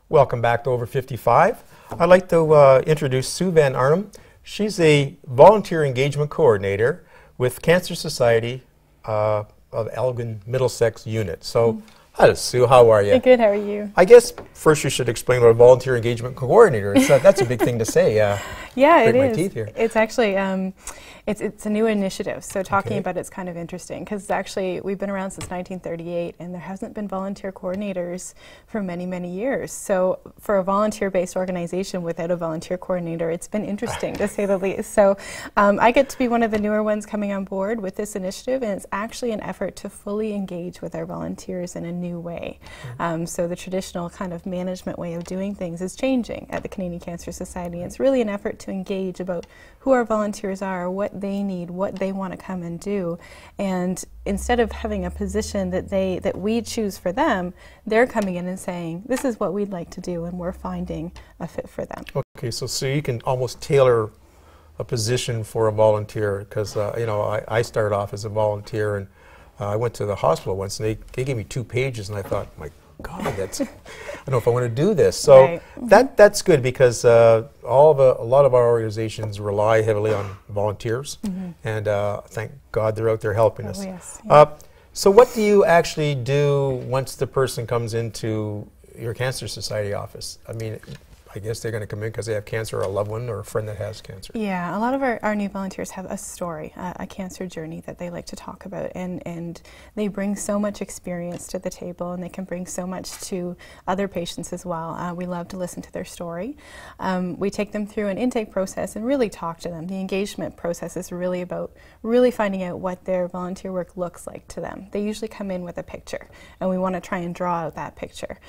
Welcome back to Over 55. I'd like to introduce Sue Van Arnhem. She's a volunteer engagement coordinator with Cancer Society of Elgin Middlesex Unit. So, hi Sue, how are you? Good, how are you? I guess first you should explain what a volunteer engagement coordinator is. That's a big thing to say. Yeah, it my is. Teeth here. It's actually it's a new initiative. So talking about it's kind of interesting because actually we've been around since 1938 and there hasn't been volunteer coordinators for many, many years. So for a volunteer-based organization without a volunteer coordinator, it's been interesting to say the least. So I get to be one of the newer ones coming on board with this initiative, and it's actually an effort to fully engage with our volunteers in a new way. So the traditional kind of management way of doing things is changing at the Canadian Cancer Society. It's really an effort to engage about who our volunteers are, what they need, what they want to come and do, and instead of having a position that we choose for them, they're coming in and saying, this is what we'd like to do, and we're finding a fit for them. Okay, so you can almost tailor a position for a volunteer, because you know, I started off as a volunteer, and I went to the hospital once, and they gave me 2 pages, and I thought, my God, that's, I don't know if I want to do this. So that's good, because a lot of our organizations rely heavily on volunteers, and thank God they're out there helping us. Yes, so what do you actually do once the person comes into your Cancer Society office? I mean, I guess they're going to come in because they have cancer, or a loved one, or a friend that has cancer. Yeah, a lot of our new volunteers have a story, a cancer journey that they like to talk about, and they bring so much experience to the table, and they can bring so much to other patients as well. We love to listen to their story. We take them through an intake process and really talk to them. The engagement process is really about really finding out what their volunteer work looks like to them. They usually come in with a picture, and we want to try and draw out that picture.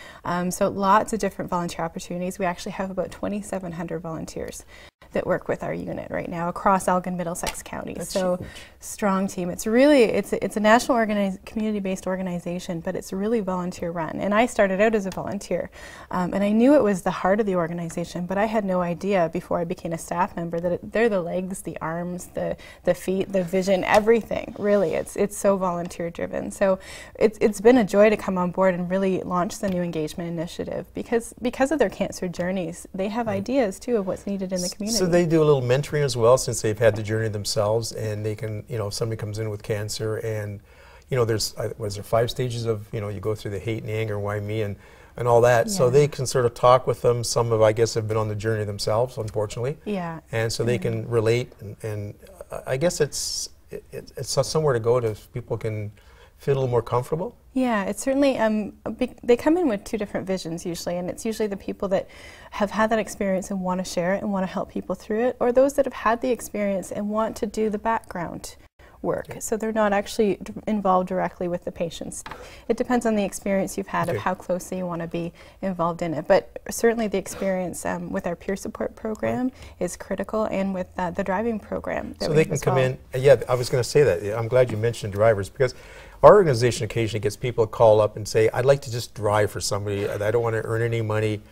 So lots of different volunteer opportunities. We actually have about 2,700 volunteers that work with our unit right now across Elgin Middlesex County. That's so huge. Strong team. It's really it's a national community-based organization, but it's really volunteer run. And I started out as a volunteer, and I knew it was the heart of the organization, but I had no idea before I became a staff member that they're the legs, the arms, the feet, the vision, everything. Really, it's so volunteer driven. So it's been a joy to come on board and really launch the new engagement initiative because of their cancer journeys. They have ideas too of what's needed in the community. So they do a little mentoring as well, since they've had the journey themselves, and they can, you know, if somebody comes in with cancer, and you know, there's was there 5 stages of, you know, you go through the hate and anger, why me, and all that. So they can sort of talk with them. Some of, I guess, have been on the journey themselves, unfortunately. Yeah. And so they can relate, and I guess it's somewhere to go to, people can feel a little more comfortable. Yeah, it's certainly, they come in with 2 different visions usually, and it's usually the people that have had that experience and want to share it and want to help people through it, or those that have had the experience and want to do the background work. So they're not actually involved directly with the patients. It depends on the experience you've had of how closely you want to be involved in it. But certainly the experience with our peer support program is critical, and with the driving program. So they can come in. Yeah, I was going to say that. I'm glad you mentioned drivers, because our organization occasionally gets people to call up and say, I'd like to just drive for somebody. I don't want to earn any money.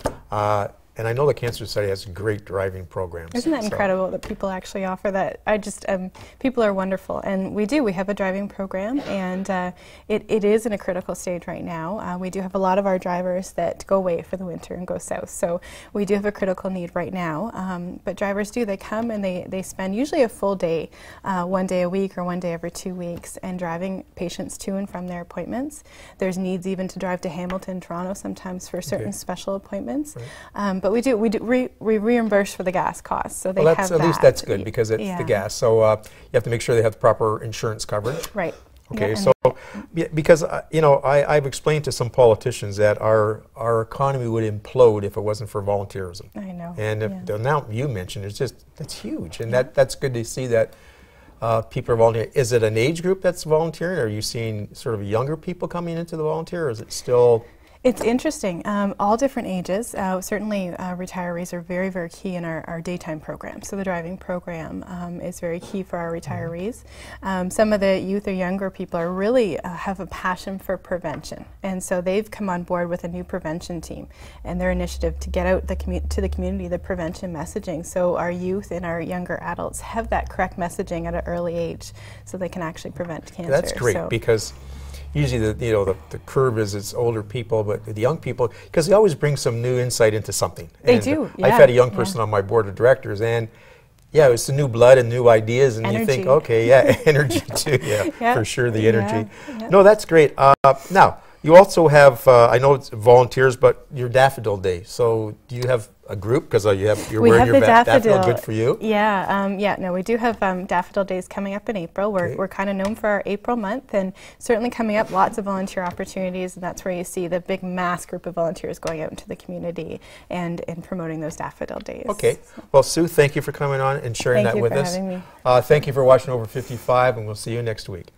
And I know the Cancer Society has great driving programs. Isn't that incredible that people actually offer that? I just, people are wonderful. And we have a driving program, and it is in a critical stage right now. We do have a lot of our drivers that go away for the winter and go south. So we do have a critical need right now. But drivers they come and they spend usually a full day, 1 day a week or 1 day every 2 weeks, and driving patients to and from their appointments. There's needs even to drive to Hamilton, Toronto sometimes for certain special appointments. But we reimburse for the gas costs, so they have that. At least that's good, because it's the gas. So you have to make sure they have the proper insurance coverage. Right. Okay. So because you know, I've explained to some politicians that our economy would implode if it wasn't for volunteerism. I know. And the amount you mentioned is that's huge, and that's good to see that people are volunteering. Is it an age group that's volunteering? Are you seeing sort of younger people coming into the volunteer, or is it still? It's interesting. All different ages. Certainly retirees are very, very key in our daytime program. So the driving program is very key for our retirees. Some of the youth or younger people are really have a passion for prevention. And so they've come on board with a new prevention team and their initiative to get out to the community the prevention messaging. So our youth and our younger adults have that correct messaging at an early age so they can actually prevent cancer. That's great, because usually the curve is it's older people, but the young people, because they always bring some new insight into something. They And do, I've yeah, had a young person on my board of directors, and yeah, it's the new blood and new ideas, and you think, Energy. okay, yeah, energy too, yeah, Yeah, for sure, the energy. yeah. No, that's great. Now, you also have, I know it's volunteers, but your Daffodil Day. So do you have a group? Because you're We wearing have your the daffodil. Good for you. Yeah, no, we do have Daffodil Days coming up in April. We're kind of known for our April month, and certainly coming up lots of volunteer opportunities, and that's where you see the big mass group of volunteers going out into the community and promoting those Daffodil Days. Okay. Well, Sue, thank you for coming on and sharing Thank that you with for us. having me. Thank you for watching Over 55, and we'll see you next week.